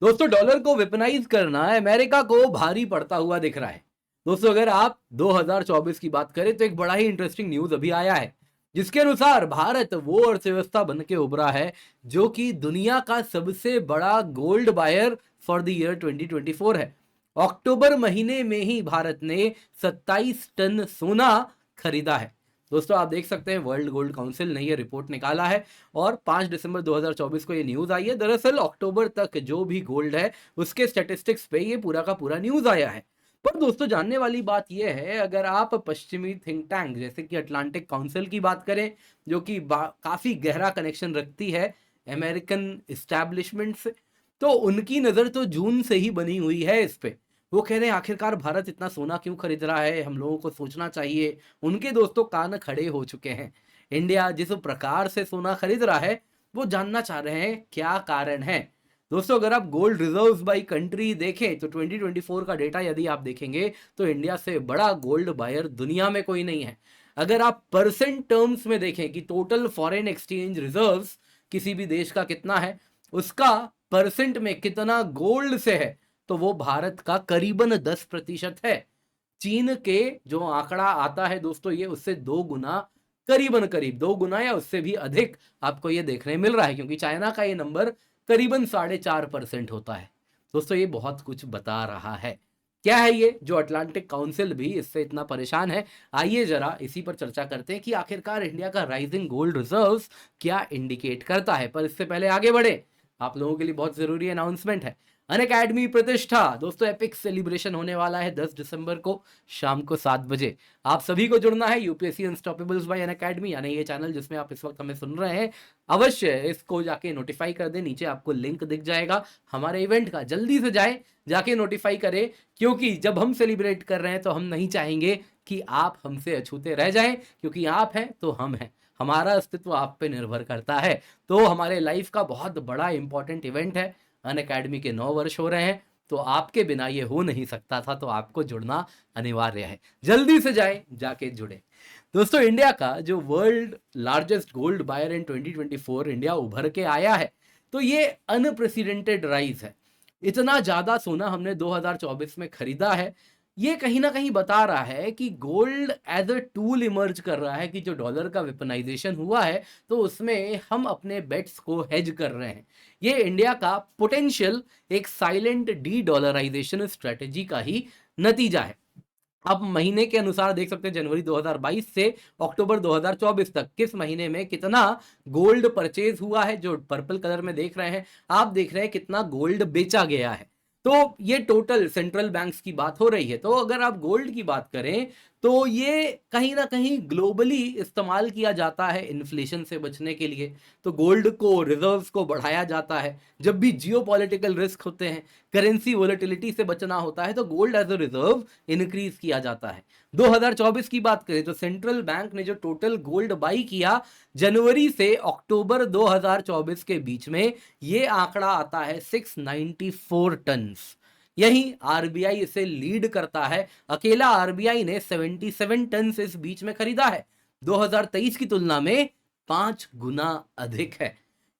दोस्तों डॉलर को वेपनाइज करना अमेरिका को भारी पड़ता हुआ दिख रहा है। दोस्तों अगर आप 2024 की बात करें तो एक बड़ा ही इंटरेस्टिंग न्यूज अभी आया है, जिसके अनुसार भारत वो अर्थव्यवस्था बन के उभरा है जो कि दुनिया का सबसे बड़ा gold buyer for the year 2024 है। अक्टूबर महीने में ही भारत ने 27 टन सोना खरीदा है। दोस्तों आप देख सकते हैं वर्ल्ड गोल्ड काउंसिल ने ये रिपोर्ट निकाला है और 5 दिसंबर 2024 को ये न्यूज आई है। दरअसल अक्टूबर तक जो भी गोल्ड है उसके स्टैटिस्टिक्स पे ये पूरा का पूरा न्यूज आया है। पर दोस्तों जानने वाली बात यह है, अगर आप पश्चिमी थिंक टैंक जैसे कि अटलांटिक काउंसिल की बात करें, जो कि काफी गहरा कनेक्शन रखती है अमेरिकन इस्टेब्लिशमेंट से, तो उनकी नजर तो जून से ही बनी हुई है इस पे। वो कह रहे हैं आखिरकार भारत इतना सोना क्यों खरीद रहा है, हम लोगों को सोचना चाहिए। उनके दोस्तों कान खड़े हो चुके हैं। इंडिया जिस प्रकार से सोना खरीद रहा है वो जानना चाह रहे हैं क्या कारण है। दोस्तों अगर आप गोल्ड रिजर्व्स बाय कंट्री देखें तो 2024 का डेटा यदि आप देखेंगे तो इंडिया से बड़ा गोल्ड बायर दुनिया में कोई नहीं है। अगर आप परसेंट टर्म्स में देखें कि टोटल फॉरेन एक्सचेंज रिजर्व्स किसी भी देश का कितना है, उसका परसेंट में कितना गोल्ड से है, तो वो भारत का करीबन 10% है। चीन के जो आंकड़ा आता है दोस्तों ये उससे 2 गुना, करीबन करीब 2 गुना या उससे भी अधिक आपको ये देखने मिल रहा है, क्योंकि चाइना का ये नंबर करीबन 4.5% होता है। दोस्तों ये बहुत कुछ बता रहा है। क्या है ये जो अटलांटिक काउंसिल भी इससे इतना परेशान है? आइए जरा इसी पर चर्चा करते हैं कि आखिरकार इंडिया का राइजिंग गोल्ड रिजर्व्स क्या इंडिकेट करता है। पर इससे पहले आगे बढ़े, आप लोगों के लिए बहुत जरूरी अनाउंसमेंट है। अनअकैडमी प्रतिष्ठा दोस्तों एपिक सेलिब्रेशन होने वाला है 10 दिसंबर को शाम को 7 बजे। आप सभी को जुड़ना है यूपीएससी अनस्टॉपेबल्स बाय अनअकैडमी, यानी ये चैनल जिसमें आप इस वक्त हमें सुन रहे हैं। अवश्य इसको जाके नोटिफाई कर दें, नीचे आपको लिंक दिख जाएगा हमारे इवेंट का, जल्दी से जाए जाके नोटिफाई करें, क्योंकि जब हम सेलिब्रेट कर रहे हैं तो हम नहीं चाहेंगे कि आप हमसे अछूते रह जाएं, क्योंकि आप हैं तो हम हैं, हमारा अस्तित्व आप पे निर्भर करता है। तो हमारे लाइफ का बहुत बड़ा इंपॉर्टेंट इवेंट है। अनअकैडमी के 9 वर्ष हो रहे हैं, तो आपके बिना ये हो नहीं सकता था, तो आपको जुड़ना अनिवार्य है। जल्दी से जाए जाके जुड़े। दोस्तों इंडिया का जो world largest gold buyer in 2024 India उभर के आया है, तो ये अनप्रेसिडेंटेड राइज है। इतना ज्यादा सोना हमने 2024 में खरीदा है। ये कहीं ना कहीं बता रहा है कि gold as a tool emerge कर रहा है, कि जो डॉलर का वेपनाइजेशन हुआ है तो उसमें हम अपने बेट्स को हेज कर रहे हैं। ये इंडिया का पोटेंशियल एक साइलेंट डी डॉलराइजेशन स्ट्रेटेजी का ही नतीजा है। आप महीने के अनुसार देख सकते हैं जनवरी 2022 से अक्टूबर 2024 तक किस महीने में कितना गोल्ड परचेज हुआ है। जो पर्पल कलर में देख रहे हैं, आप देख रहे हैं कितना गोल्ड बेचा गया है। तो ये टोटल सेंट्रल बैंक्स की बात हो रही है। तो अगर आप गोल्ड की बात करें तो ये कहीं ना कहीं ग्लोबली इस्तेमाल किया जाता है इन्फ्लेशन से बचने के लिए। तो गोल्ड को, रिजर्व्स को बढ़ाया जाता है जब भी जियोपॉलिटिकल रिस्क होते हैं, करेंसी वोलेटिलिटी से बचना होता है, तो gold as a reserve increase किया जाता है। 2024 की बात करें तो सेंट्रल बैंक ने जो टोटल गोल्ड बाई किया जनवरी से अक्टूबर 2024 के बीच में, ये आंकड़ा आता है 694 टन। यही आरबीआई इसे लीड करता है। अकेला आरबीआई ने 77 टन इस बीच में खरीदा है, 2023 की तुलना में 5 गुना अधिक है।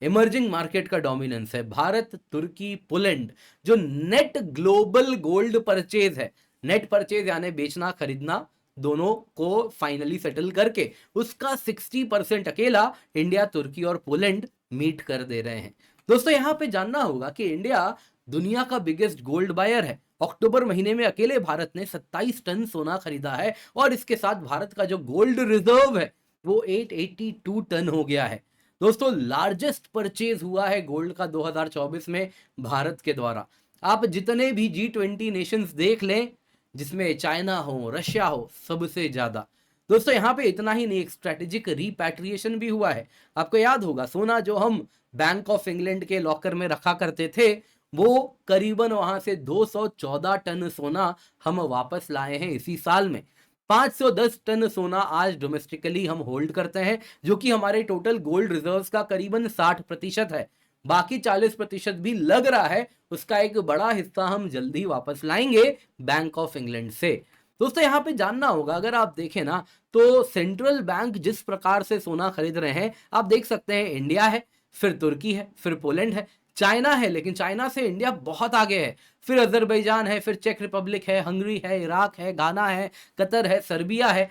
इमर्जिंग मार्केट का डोमिनेंस है। भारत, तुर्की, पोलैंड जो नेट ग्लोबल गोल्ड परचेज है, नेट परचेज यानी बेचना खरीदना दोनों को फाइनली सेटल करके, उसका 60% अकेला इंडिया, तुर्की और पोलैंड मीट कर दे रहे हैं। दोस्तों यहां पे जानना होगा कि इंडिया दुनिया का बिगेस्ट गोल्ड बायर है। अक्टूबर महीने में अकेले भारत ने 27 टन सोना खरीदा है और इसके साथ भारत का जो गोल्ड रिजर्व है वो 882 टन हो गया है। दोस्तों लार्जेस्ट परचेज हुआ है गोल्ड का 2024 में भारत के द्वारा। आप जितने भी G20 नेशंस देख लें, जिसमें चाइना हो, रशिया हो, सबसे ज्यादा। दोस्तों यहां पे इतना ही नहीं, एक स्ट्रेटेजिक रिपैट्रिएशन भी हुआ है। आपको याद होगा सोना जो हम बैंक ऑफ इंग्लैंड के लॉकर में रखा करते थे, वो करीबन वहां से 214 टन सोना हम वापस लाए हैं इसी साल में। 510 टन सोना आज डोमेस्टिकली हम होल्ड करते हैं, जो कि हमारे टोटल गोल्ड रिजर्व्स का करीबन 60% है। बाकी 40% भी लग रहा है, उसका एक बड़ा हिस्सा हम जल्दी वापस लाएंगे बैंक ऑफ इंग्लैंड से। दोस्तों यहां पे जानना होगा, अगर आप देखें ना तो सेंट्रल बैंक जिस प्रकार से सोना खरीद रहे हैं, आप देख सकते हैं इंडिया है, फिर तुर्की है, फिर पोलैंड है, चाइना है, लेकिन चाइना से इंडिया बहुत आगे है। फिर अजरबैजान है, फिर चेक रिपब्लिक है, हंगरी है, इराक है, गाना है, कतर है, सर्बिया है,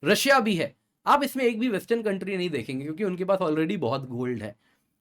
रशिया भी है। आप इसमें एक भी वेस्टर्न कंट्री नहीं देखेंगे क्योंकि उनके पास ऑलरेडी बहुत गोल्ड है।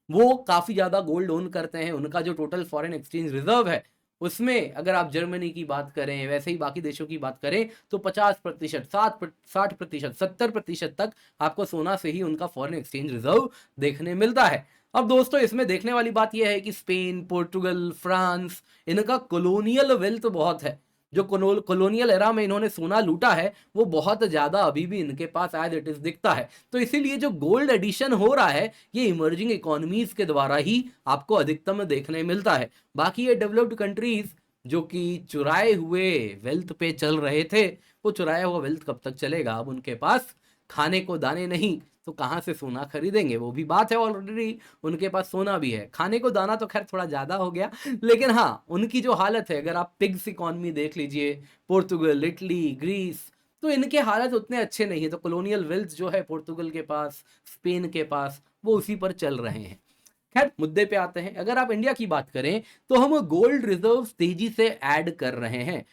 वो काफ़ी ज़्यादा गोल्ड ओन करते हैं। उनका जो टोटल फॉरेन एक्सचेंज रिजर्व है, उसमें अगर आप जर्मनी की बात करें, वैसे ही बाकी देशों की बात करें, तो 50%, 60%, 70% तक आपको सोना से ही उनका फॉरेन एक्सचेंज रिजर्व देखने मिलता है। अब दोस्तों इसमें देखने वाली बात यह है कि स्पेन, पोर्टुगल, फ्रांस, इनका कॉलोनियल वेल्थ बहुत है। जो कॉलोनियल एरा में इन्होंने सोना लूटा है, वो बहुत ज़्यादा अभी भी इनके पास एज इट इज़ दिखता है। तो इसीलिए जो गोल्ड एडिशन हो रहा है, ये इमर्जिंग इकोनॉमीज के द्वारा ही आपको अधिकतम देखने मिलता है। बाकी ये डेवलप्ड कंट्रीज जो कि चुराए हुए वेल्थ पे चल रहे थे, वो चुराया हुआ वेल्थ कब तक चलेगा? अब उनके पास खाने को दाने नहीं, तो कहाँ से सोना खरीदेंगे? वो भी बात है, ऑलरेडी उनके पास सोना भी है। खाने को दाना तो खैर थोड़ा ज़्यादा हो गया, लेकिन हाँ, उनकी जो हालत है, अगर आप पिग्स इकॉनमी देख लीजिए, पोर्तुगल, इटली, ग्रीस, तो इनके हालत उतने अच्छे नहीं है। तो कॉलोनियल वेल्थ जो है पोर्तुगल के पास, स्पेन के पास, वो उसी पर चल रहे हैं। खैर मुद्दे पे आते हैं। अगर आप इंडिया की बात करें, तो हम गोल्ड रिजर्व तेजी से ऐड कर रहे हैं।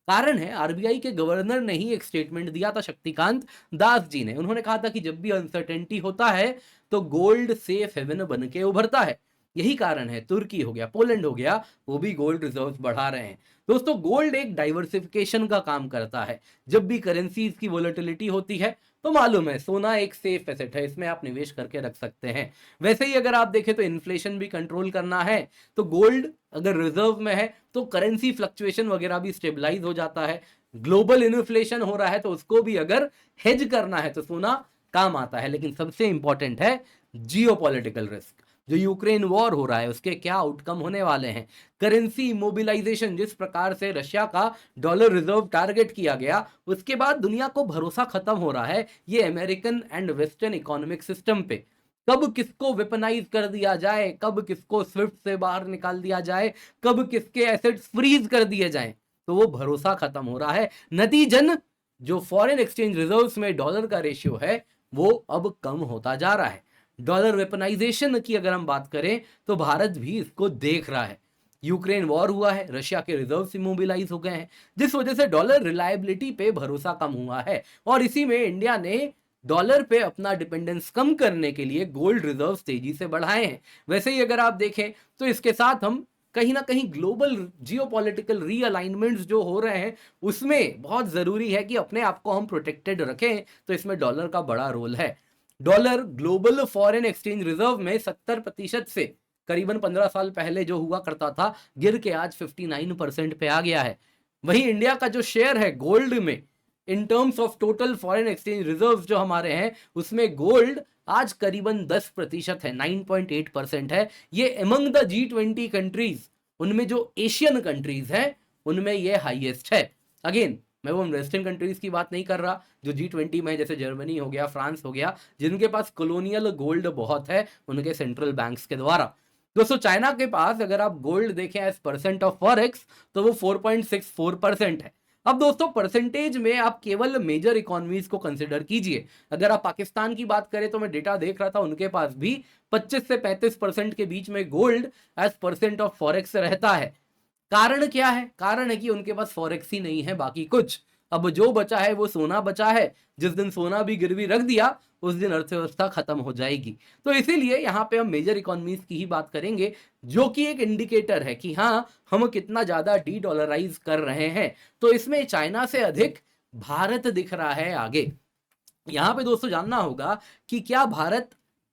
कारण है, आरबीआई के गवर्नर ने ही एक स्टेटमेंट दिया था, शक्तिकांत दास जी ने। उन्होंने कहा था कि जब भी अनसर्टेनिटी होता है, तो गोल्ड सेफ हेवन बन के उभरता है। यही कारण है, तुर्की हो गया, पोलैंड हो गया, वो भी गोल्ड रिजर्व्स बढ़ा रहे हैं। दोस्तों गोल्ड एक डाइवर्सिफिकेशन का काम करता है। जब भी करेंसीज की वोलेटिलिटी होती है, तो मालूम है सोना एक सेफ एसेट है, इसमें आप निवेश करके रख सकते हैं। वैसे ही अगर आप देखें तो इन्फ्लेशन भी कंट्रोल करना है, तो गोल्ड अगर रिजर्व में है, तो करेंसी फ्लक्चुएशन वगैरह भी स्टेबलाइज हो जाता है। ग्लोबल इन्फ्लेशन हो रहा है, तो उसको भी अगर हेज करना है, तो सोना काम आता है। लेकिन सबसे इंपॉर्टेंट है जियोपॉलिटिकल रिस्क। जो यूक्रेन वॉर हो रहा है, उसके क्या आउटकम होने वाले हैं। करेंसी मोबिलाइजेशन, जिस प्रकार से रशिया का डॉलर रिजर्व टारगेट किया गया, उसके बाद दुनिया को भरोसा खत्म हो रहा है ये American and western economic system पे। कब किसको वेपनाइज कर दिया जाए, कब किसको स्विफ्ट से बाहर निकाल दिया जाए, कब किसके एसेट्स फ्रीज कर दिए जाएं, तो वो भरोसा खत्म हो रहा है। नतीजन जो फॉरेन एक्सचेंज रिजर्व्स में डॉलर का रेशियो है, वो अब कम होता जा रहा है। डॉलर वेपनाइजेशन की अगर हम बात करें, तो भारत भी इसको देख रहा है। यूक्रेन वॉर हुआ है, रशिया के रिजर्व्स इमोबिलाइज हो गए हैं, जिस वजह से डॉलर रिलायबिलिटी पे भरोसा कम हुआ है। और इसी में इंडिया ने डॉलर पे अपना डिपेंडेंस कम करने के लिए गोल्ड रिजर्व्स तेजी से बढ़ाए हैं। वैसे ही अगर आप देखें, तो इसके साथ हम कहीं ना कहीं ग्लोबल जियोपॉलिटिकल रीअलाइनमेंट्स जो हो रहे हैं, उसमें बहुत जरूरी है कि अपने आप को हम प्रोटेक्टेड रखें। तो इसमें डॉलर का बड़ा रोल है। Dollar global foreign exchange reserve में 70% से करीबन 15 साल पहले जो हुआ करता था, गिर के आज 59% पे आ गया है। वहीं इंडिया का जो शेयर है गोल्ड में, in terms of total foreign exchange reserve जो हमारे हैं, उसमें गोल्ड आज करीबन 10% है, 9.8% है। ये एमंग द G20 कंट्रीज, उनमें जो एशियन कंट्रीज हैं, उनमें ये हाईएस्ट है। अगेन मैं वो वेस्टर्न कंट्रीज की बात नहीं कर रहा जो G20 में, जैसे जर्मनी हो गया, फ्रांस हो गया, जिनके पास कॉलोनियल गोल्ड बहुत है उनके सेंट्रल बैंक्स के द्वारा। दोस्तों चाइना के पास अगर आप गोल्ड देखें एज परसेंट ऑफ फॉरेक्स, तो वो 4.64% है। अब दोस्तों परसेंटेज में आप केवल मेजर इकोनॉमीज को कंसिडर कीजिए। अगर आप पाकिस्तान की बात करें, तो मैं डेटा देख रहा था, उनके पास भी 25 से 35% के बीच में gold as percent of forex रहता है। कारण क्या है? कारण है कि उनके पास फॉरेक्स ही नहीं है, बाकी कुछ। अब जो बचा है वो सोना बचा है। जिस दिन सोना भी गिरवी रख दिया, उस दिन अर्थव्यवस्था खत्म हो जाएगी। तो इसीलिए यहाँ पे हम मेजर इकोनॉमीज की ही बात करेंगे, जो कि एक इंडिकेटर है कि हाँ, हम कितना ज्यादा डी डॉलराइज कर रहे हैं। तो इसमें चाइना से अधिक भारत दिख रहा है आगे। यहाँ पे दोस्तों जानना होगा कि क्या भारत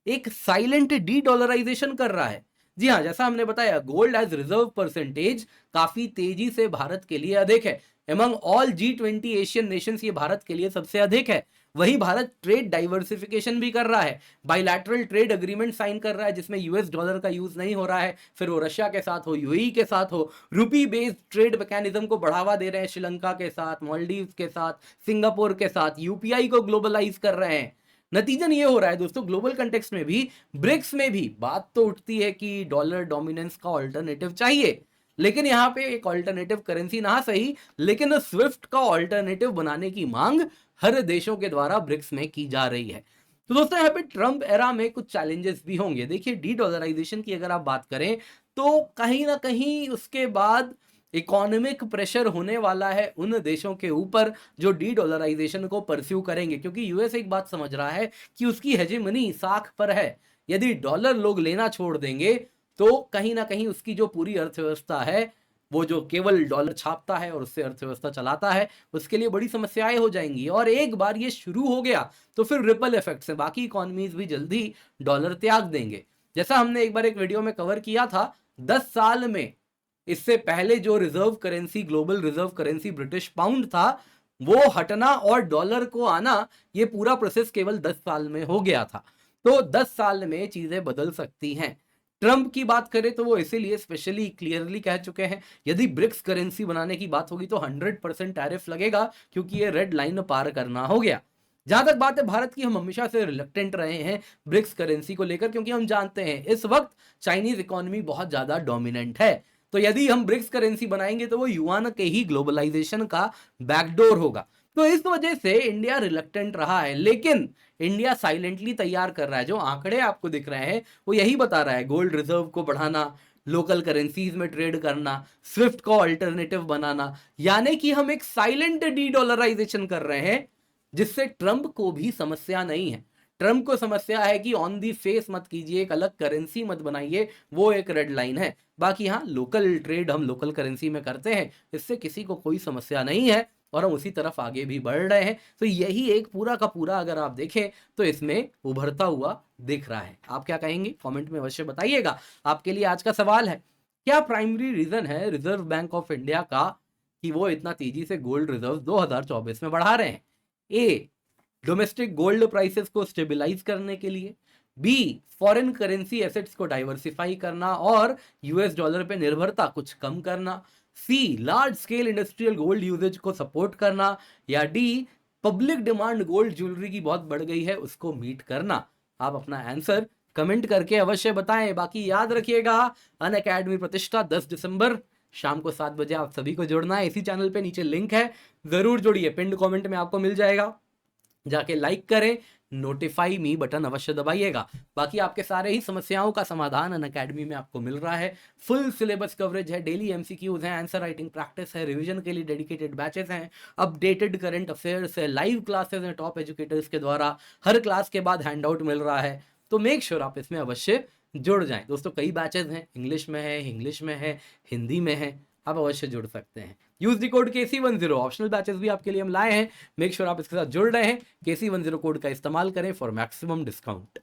एक साइलेंट डी डॉलराइजेशन कर रहा है? जी हाँ, जैसा हमने बताया, गोल्ड एज रिजर्व परसेंटेज काफी तेजी से भारत के लिए अधिक है। Among all G20 Asian Nations ये भारत के लिए सबसे अधिक है। वहीं भारत ट्रेड डाइवर्सिफिकेशन भी कर रहा है, बाइलैटरल ट्रेड अग्रीमेंट साइन कर रहा है, जिसमें यूएस डॉलर का यूज नहीं हो रहा है, फिर वो रशिया के साथ हो, यूएई के साथ हो। रूपी बेस्ड ट्रेड मैकेनिज्म को बढ़ावा दे रहे हैं, श्रीलंका के साथ, मालदीव के साथ, सिंगापुर के साथ। यूपीआई को ग्लोबलाइज कर रहे हैं। नतीजन ये हो रहा है दोस्तों, ग्लोबल कंटेक्स्ट में भी, ब्रिक्स में भी बात तो उठती है कि डॉलर डोमिनेंस का ऑल्टरनेटिव चाहिए। लेकिन यहाँ पे एक ऑल्टरनेटिव करेंसी ना सही, लेकिन स्विफ्ट का ऑल्टरनेटिव बनाने की मांग हर देशों के द्वारा ब्रिक्स में की जा रही है। तो दोस्तों यहाँ पे ट्रम्प एरा में कुछ चैलेंजेस भी होंगे। देखिए डी डॉलराइजेशन की अगर आप बात करें, तो कहीं ना कहीं उसके बाद इकोनॉमिक प्रेशर होने वाला है उन देशों के ऊपर जो डी डॉलराइजेशन को परस्यू करेंगे, क्योंकि यूएस एक बात समझ रहा है कि उसकी हेजेमनी साख पर है। यदि डॉलर लोग लेना छोड़ देंगे तो कहीं ना कहीं उसकी जो पूरी अर्थव्यवस्था है, वो जो केवल डॉलर छापता है और उससे अर्थव्यवस्था चलाता है, उसके लिए बड़ी समस्याएं हो जाएंगी। और एक बार ये शुरू हो गया तो फिर रिपल इफेक्ट से बाकी इकोनॉमीज भी जल्दी डॉलर त्याग देंगे। जैसा हमने एक बार एक वीडियो में कवर किया था, 10 साल में इससे पहले जो reserve currency, global reserve currency British pound था, वो हटना और डॉलर को आना, ये पूरा प्रोसेस केवल 10 साल में हो गया था। तो 10 साल में चीजें बदल सकती हैं। ट्रंप की बात करें तो वो इसीलिए स्पेशली क्लियरली कह चुके हैं, यदि ब्रिक्स करेंसी बनाने की बात होगी तो 100% टैरिफ लगेगा, क्योंकि ये रेड लाइन पार करना हो गया। जहां तक बात है भारत की, हम हमेशा से रिलक्टेंट रहे हैं ब्रिक्स करेंसी को लेकर, क्योंकि हम जानते हैं इस वक्त चाइनीज इकोनॉमी बहुत ज्यादा डोमिनेंट है। तो यदि हम ब्रिक्स करेंसी बनाएंगे तो वो युआन के ही ग्लोबलाइजेशन का बैकडोर होगा। तो इस वजह से इंडिया रिलक्टेंट रहा है, लेकिन इंडिया साइलेंटली तैयार कर रहा है। जो आंकड़े आपको दिख रहे हैं वो यही बता रहा है, गोल्ड रिजर्व को बढ़ाना, लोकल करेंसीज में ट्रेड करना, स्विफ्ट को अल्टरनेटिव बनाना, यानी कि हम एक साइलेंट डी डॉलराइजेशन कर रहे हैं, जिससे ट्रंप को भी समस्या नहीं है। ट्रंप को समस्या है कि ऑन दी फेस मत कीजिए, एक अलग करेंसी मत बनाइए, वो एक रेड लाइन है। बाकी हाँ, लोकल ट्रेड हम लोकल करेंसी में करते हैं, इससे किसी को कोई समस्या नहीं है और हम उसी तरफ आगे भी बढ़ रहे हैं। तो यही एक पूरा का पूरा अगर आप देखें तो इसमें उभरता हुआ दिख रहा है। आप क्या कहेंगे कमेंट में अवश्य बताइएगा। आपके लिए आज का सवाल है, क्या प्राइमरी रीजन है रिजर्व बैंक ऑफ इंडिया का कि वो इतना तेजी से गोल्ड रिजर्व 2024 में बढ़ा रहे हैं? ए, डोमेस्टिक गोल्ड प्राइसेस को स्टेबलाइज करने के लिए, बी, फॉरेन करेंसी एसेट्स को डाइवर्सिफाई करना और यूएस डॉलर पे निर्भरता कुछ कम करना, C, large scale industrial gold usages को सपोर्ट करना, या D, public demand gold jewellery की बहुत बढ़ गई है उसको मीट करना। आप अपना आंसर कमेंट करके अवश्य बताएं। बाकी याद रखिएगा, अनअकैडमी प्रतिष्ठा 10 दिसंबर शाम को 7 बजे आप सभी को जुड़ना है। इसी चैनल पे नीचे लिंक है, जरूर जुड़िए, पिंड कमेंट में आपको मिल जाएगा, जाके लाइक करें, नोटिफाई मी बटन अवश्य दबाइएगा। बाकी आपके सारे ही समस्याओं का समाधान अनअकैडमी में आपको मिल रहा है। फुल सिलेबस कवरेज है, डेली एमसीक्यूज हैं, आंसर राइटिंग प्रैक्टिस है, रिवीजन के लिए डेडिकेटेड बैचेस हैं, अपडेटेड करंट अफेयर्स है, लाइव क्लासेस हैं टॉप एजुकेटर्स के द्वारा, हर क्लास के बाद हैंडआउट मिल रहा है। तो मेक श्योर आप इसमें अवश्य जुड़ जाएं। दोस्तों कई बैचेस हैं, इंग्लिश में है, हिंदी में है, आप अवश्य जुड़ सकते हैं। Use the code KC10, optional batches भी आपके लिए हम लाए हैं। मेक श्योर आप इसके साथ जुड़ रहे हैं। KC10 कोड का इस्तेमाल करें फॉर मैक्सिमम डिस्काउंट।